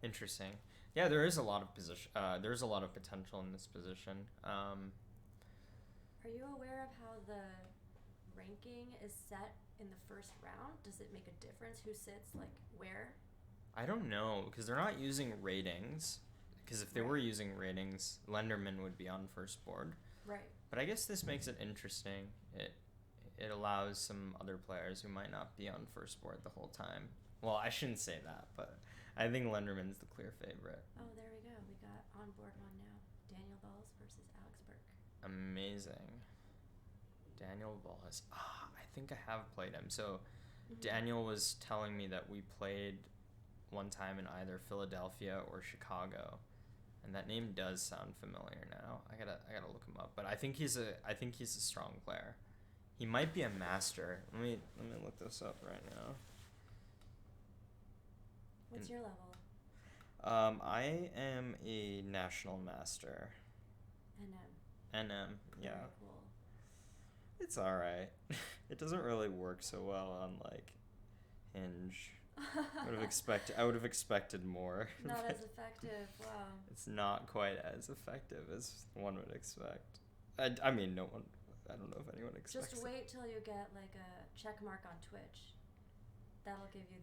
Interesting. Yeah, there is a lot of there's a lot of potential in this position. Are you aware of how the ranking is set in the first round? Does it make a difference who sits like where? I don't know because they're not using ratings. Because if they were Right. using ratings, Lenderman would be on first board. Right. But I guess this makes it interesting. It allows some other players who might not be on first board the whole time. Well, I shouldn't say that, but I think Lenderman's the clear favorite. Oh, there we go. We got on board one now. Daniel Balls versus Alex Burke. Amazing. Daniel Wallace. I think I have played him. So Mhm. Daniel was telling me that we played one time in either Philadelphia or Chicago. And that name does sound familiar now. I gotta look him up. But I think he's a strong player. He might be a master. Let me look this up right now. What's your level? I am a national master. NM. NM, yeah. Very cool. It's alright. It doesn't really work so well on like Hinge. I would have expected more. Not as effective. Wow. It's not quite as effective as one would expect. I mean, no one. I don't know if anyone expects. Just wait till you get like a check mark on Twitch. That'll give you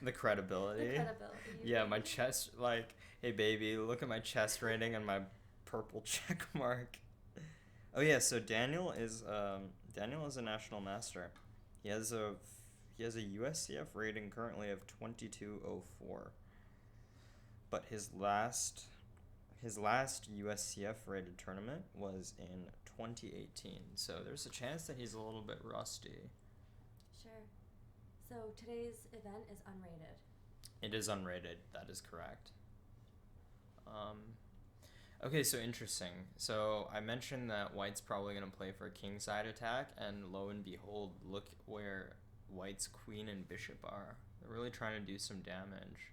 the credibility. The credibility. Yeah, my chess. Like, hey baby, look at my chess rating and my purple check mark. Oh yeah, so Daniel is a national master. He has a USCF rating currently of 2204. But his last USCF rated tournament was in 2018. So there's a chance that he's a little bit rusty. Sure. So today's event is unrated. It is unrated. That is correct. Okay, so interesting. So I mentioned that White's probably going to play for a kingside attack, and lo and behold, look where White's queen and bishop are. They're really trying to do some damage.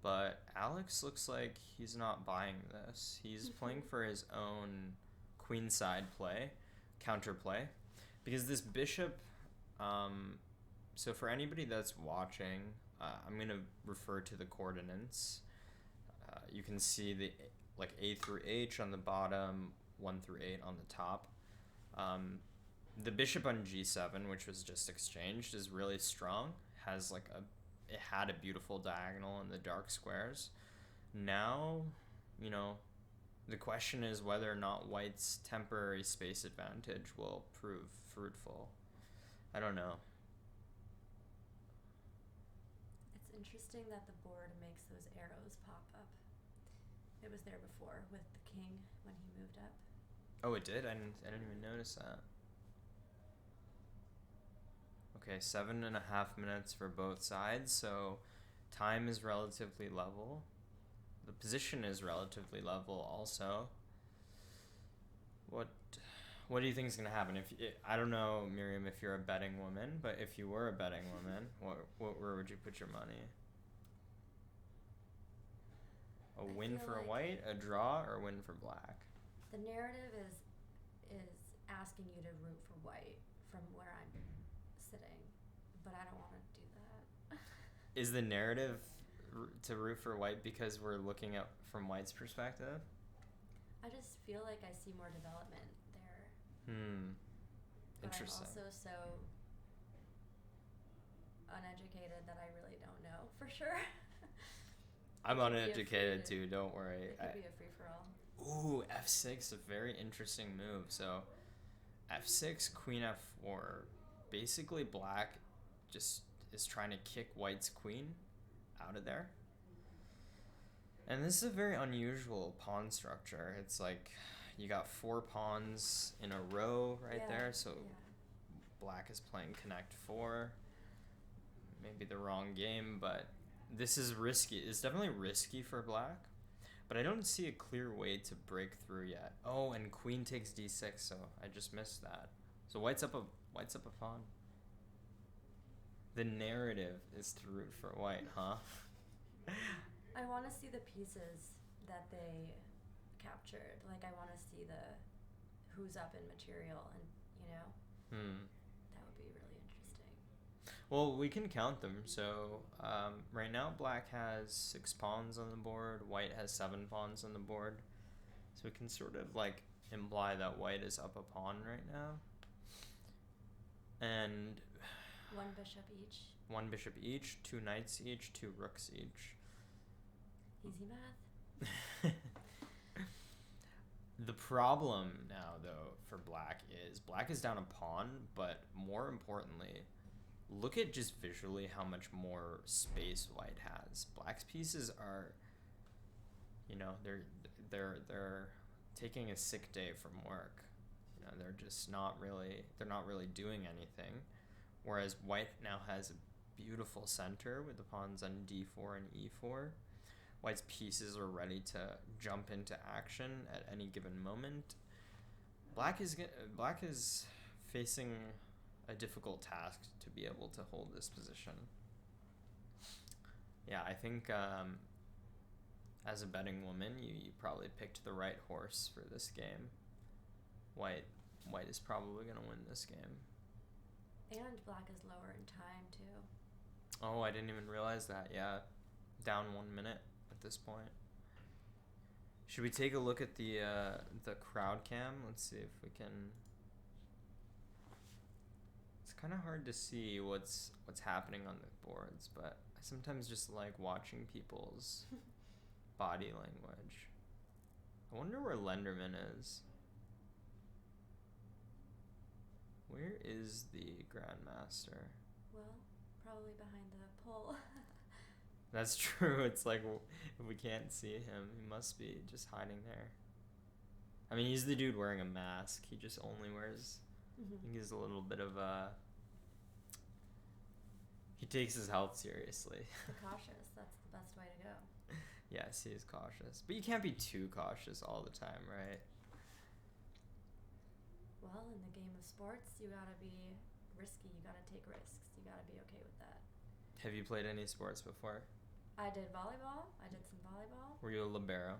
But Alex looks like he's not buying this. He's playing for his own queenside counterplay, because this bishop. So for anybody that's watching, I'm gonna refer to the coordinates. You can see the like A through H on the bottom, 1 through 8 on the top. The bishop on G7, which was just exchanged, is really strong. It had a beautiful diagonal in the dark squares. Now, the question is whether or not White's temporary space advantage will prove fruitful. I don't know. It's interesting that the board makes those arrows pop up. It was there before with the king when he moved up. Oh, it did? I didn't even notice that. Okay, 7.5 minutes for both sides, so time is relatively level. The position is relatively level also. What do you think is going to happen? I don't know, Miriam, if you're a betting woman, but if you were a betting woman, where would you put your money? A win for like white, a draw, or a win for black? The narrative is asking you to root for white from where I'm sitting, but I don't want to do that. Is the narrative to root for white because we're looking at from white's perspective? I just feel like I see more development there. Interesting. But I'm also so uneducated that I really don't know for sure. I'm uneducated too, don't worry. It could be a free-for-all. Ooh, f6, a very interesting move. So f6, queen f4. Basically, black just is trying to kick white's queen out of there. And this is a very unusual pawn structure. It's like you got 4 pawns in a row there. So black is playing connect 4. Maybe the wrong game, but this is risky. It's definitely risky for black, but I don't see a clear way to break through yet. Oh, and queen takes d6, so I just missed that. So white's up a pawn. The narrative is to root for white, huh? I want to see the pieces that they captured. Like, I want to see who's up in material, and that would be really interesting. Well, we can count them. So right now, black has 6 pawns on the board. White has 7 pawns on the board. So we can sort of like imply that white is up a pawn right now. And One bishop each. 1 bishop each, 2 knights each, 2 rooks each. Easy math. The problem now, though, for black is down a pawn, but more importantly, look at just visually how much more space white has. Black's pieces are, you know, they're taking a sick day from work. You know, they're not really doing anything. Whereas white now has a beautiful center with the pawns on d4 and e4. White's pieces are ready to jump into action at any given moment. Black is facing a difficult task to be able to hold this position. Yeah, I think as a betting woman, you probably picked the right horse for this game. White is probably going to win this game. And black is lower in time, too. Oh, I didn't even realize that. Yeah, down 1 minute at this point. Should we take a look at the crowd cam? Let's see if we can. It's kind of hard to see what's happening on the boards, but I sometimes just like watching people's body language. I wonder where Lenderman is. Where is the Grandmaster? Well, probably behind the pole. That's true. It's like if we can't see him, he must be just hiding there. I mean, he's the dude wearing a mask. He just only wears. I think he's a little bit of a. He takes his health seriously. Cautious. That's the best way to go. Yes, he is cautious, but you can't be too cautious all the time, right? Well, in the game of sports, you gotta be risky. You gotta take risks. You gotta be okay with that. Have you played any sports before? I did volleyball. I did some volleyball. Were you a libero?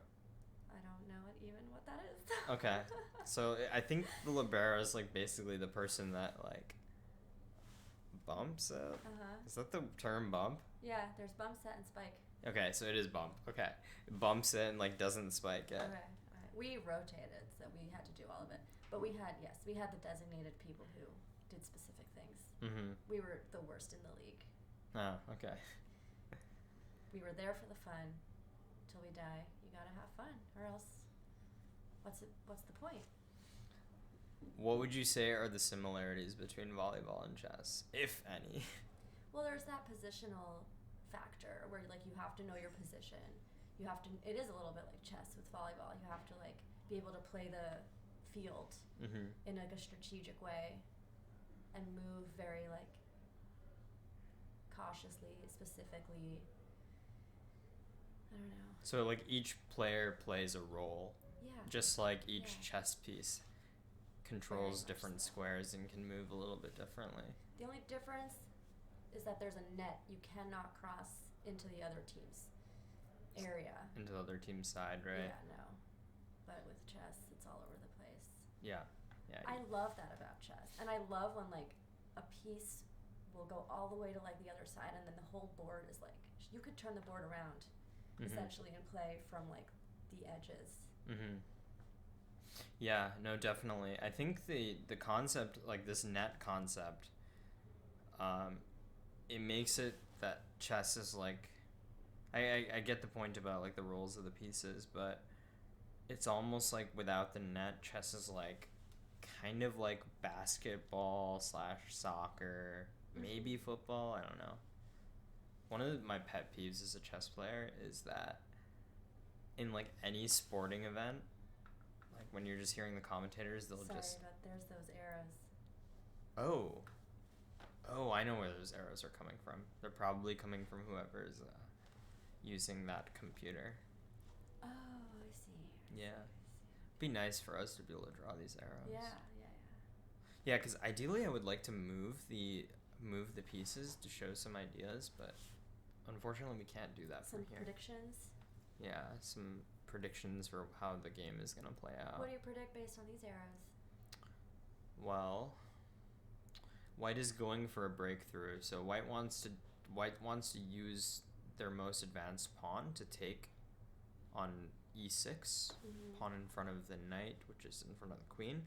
I don't know what that is. Okay. So I think the libero is like basically the person that like bumps it. Is that the term bump? Yeah, there's bump, set, and spike. Okay, so it is bump. Okay. It bumps it and like doesn't spike it. Okay. We rotated, so we had to do all of it. But we had the designated people who did specific things. Mm-hmm. We were the worst in the league. Oh, okay. We were there for the fun. Till we die, you gotta have fun, or else, what's the point? What would you say are the similarities between volleyball and chess, if any? Well, there's that positional factor where like you have to know your position. You have to. It is a little bit like chess with volleyball. You have to like be able to play the field in like a strategic way, and move very like cautiously, specifically. I don't know. So like each player plays a role. Yeah. Just like each chess piece controls Very much different so. squares and can move a little bit differently. The only difference is that there's a net. You cannot cross into the other team's area. Into the other team's side, right? Yeah, no. But with chess, it's all over the place. Yeah. Yeah. I love that about chess. And I love when like a piece will go all the way to like the other side and then the whole board is like, you could turn the board around essentially and play from like the edges. Yeah, no, definitely. I think the concept, like this net concept, it makes it that chess is like, I get the point about like the roles of the pieces, but it's almost like without the net, chess is like kind of like basketball / soccer, maybe football, I don't know. One of my pet peeves as a chess player is that in like any sporting event, like when you're just hearing the commentators, they'll Sorry, just... but there's those arrows. Oh, I know where those arrows are coming from. They're probably coming from whoever's using that computer. Oh, I see. Yeah. Be nice for us to be able to draw these arrows. Yeah. Yeah, because ideally I would like to move the pieces to show some ideas, but unfortunately we can't do that from here. Some predictions? Yeah, some predictions for how the game is going to play out. What do you predict based on these arrows? Well, White is going for a breakthrough, so white wants to use their most advanced pawn to take on e6, pawn in front of the knight, which is in front of the queen.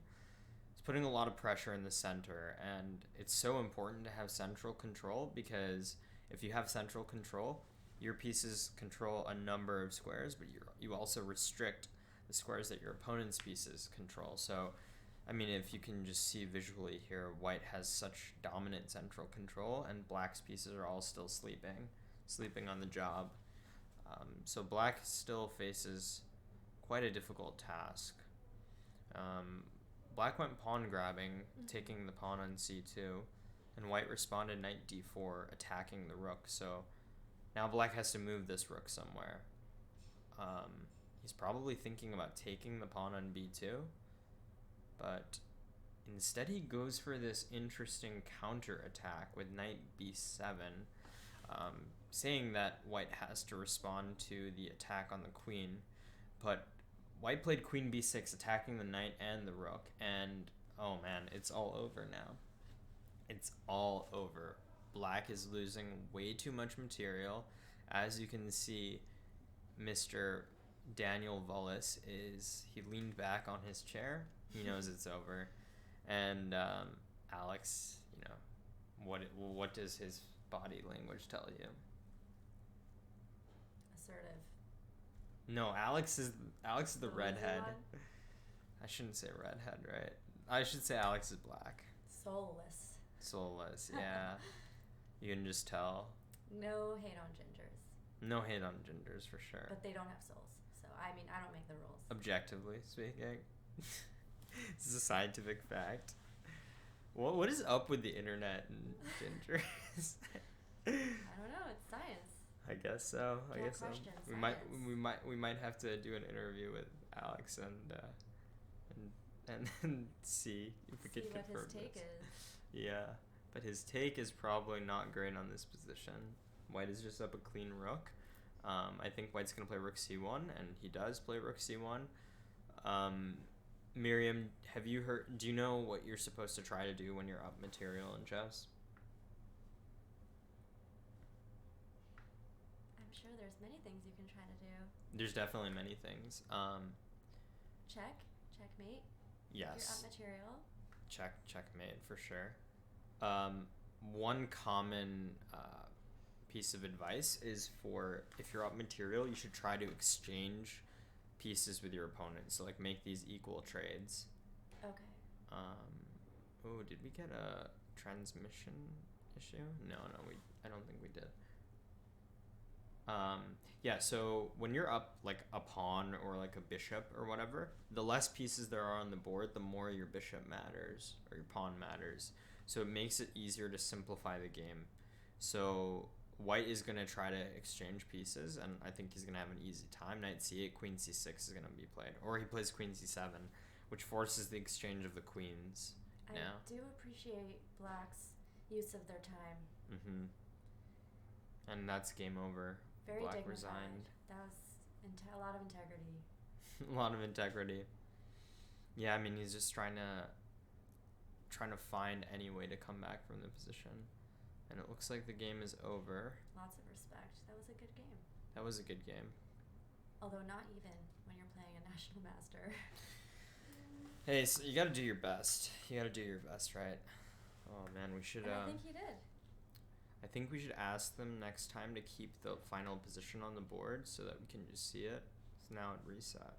It's putting a lot of pressure in the center, and it's so important to have central control, because if you have central control, your pieces control a number of squares, but you also restrict the squares that your opponent's pieces control. So, I mean, if you can just see visually here, white has such dominant central control, and black's pieces are all still sleeping on the job. So black still faces quite a difficult task. Black went pawn grabbing, taking the pawn on c2, and white responded knight d4, attacking the rook. So now black has to move this rook somewhere. He's probably thinking about taking the pawn on b2, but instead he goes for this interesting counter attack with knight b7, saying that white has to respond to the attack on the queen. But white played queen b6, attacking the knight and the rook, and oh man, it's all over now. It's all over. Black is losing way too much material. As you can see, Mr. Daniel Vullis he leaned back on his chair. He knows it's over. And Alex, what does his body language tell you? Assertive. No, Alex is the redhead. I shouldn't say redhead, right? I should say Alex is black. Soulless, yeah. You can just tell. No hate on gingers. No hate on gingers, for sure. But they don't have souls. So, I mean, I don't make the rules. Objectively speaking. This is a scientific fact. What is up with the internet and gingers? I don't know. It's science. I guess so. We might have to do an interview with Alex and see if we could confirm what his take this. is. Yeah, but his take is probably not great on this position. White is just up a clean rook. I think white's gonna play rook c1, and he does play rook c1. Miriam, do you know what you're supposed to try to do when you're up material in chess? I'm sure there's many things you can try to do. There's definitely many things. Checkmate. Yes. If you're up material. Checkmate for sure. One common piece of advice is if you're up material, you should try to exchange pieces with your opponent. So like make these equal trades. Okay. Did we get a transmission issue? No, I don't think we did. Yeah, so when you're up like a pawn or like a bishop or whatever, the less pieces there are on the board, the more your bishop matters or your pawn matters. So it makes it easier to simplify the game. So white is going to try to exchange pieces, and I think he's going to have an easy time. Knight c8, queen c6 is going to be played. Or he plays queen c7, which forces the exchange of the queens. I do appreciate black's use of their time. Mm-hmm. And that's game over. Very Black dignified. resigned. That was a lot of integrity. A lot of integrity. Yeah, I mean, he's just trying to find any way to come back from the position. And it looks like the game is over. Lots of respect. That was a good game. That was a good game. Although not even when you're playing a national master. Hey, so you gotta do your best. You gotta do your best, right? Oh man, we should. And I think he did. I think we should ask them next time to keep the final position on the board so that we can just see it. So now at reset.